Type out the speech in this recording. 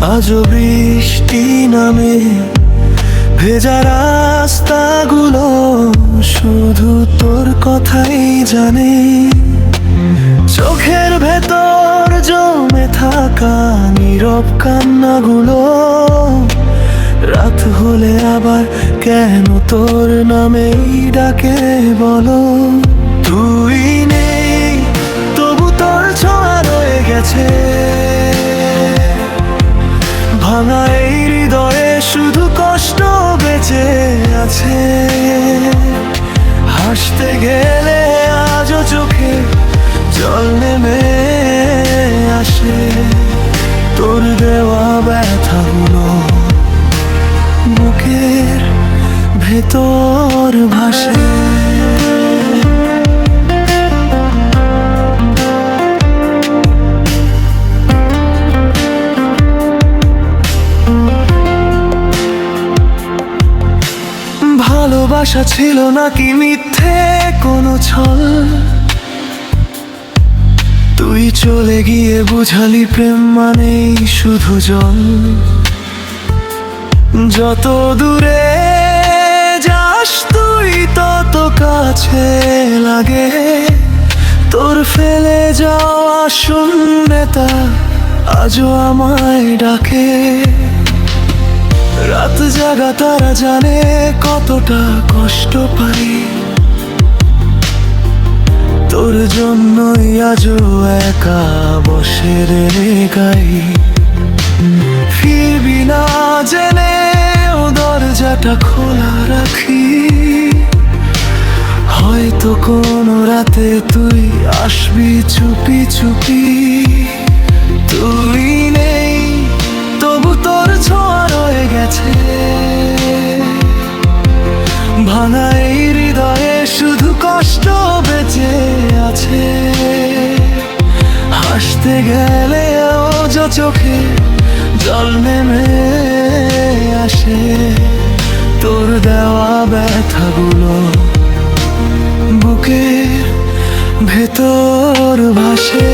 আজও বৃষ্টি নামে ভেজা রাস্তাগুলো শুধু তোর কথাই জানে। চোখের ভেতর জমে থাকা নীরব কান্নাগুলো রাত হলে আবার কেন তোর নামেই ডাকে বলো। তুই নেই তবু তোর ছোঁয়া রয়ে গেছে ভাঙা এই হৃদয়ে, শুধু কষ্ট বেঁচে আছে। হাসতে গেলে আজও চোখে জল নেমে আসে, তোর দেওয়া ব্যথাগুলো বুকের ভেতর ভাসে। ভালোবাসা ছিল নাকি মিথ্যে কোনো ছল, তুই চলে গিয়ে বুঝালি প্রেম মানেই শুধু জল। যত দূরে যাস তুই তত কাছে লাগে, তোর ফেলে যাওয়া শূন্যতা আজও আমায় ডাকে। রাত জাগা তারা জানে কতটা কষ্ট পাই, তোর জন্যই আজও একা বসে রে গাই। ফিরবি না জেনে ও দরজাটা খোলা রাখি, হয়তো কোনো রাতে তুই আসবি চুপি চুপি। তুই নেই তবু তোর ছোঁয়া রয়ে গেছে ভাঙা এই হৃদয়ে, শুধু কষ্ট বেঁচে আছে। হাসতে গেলে আজও চোখে জল নেমে আসে, তোর দেওয়া ব্যথাগুলো বুকের ভেতর ভাসে।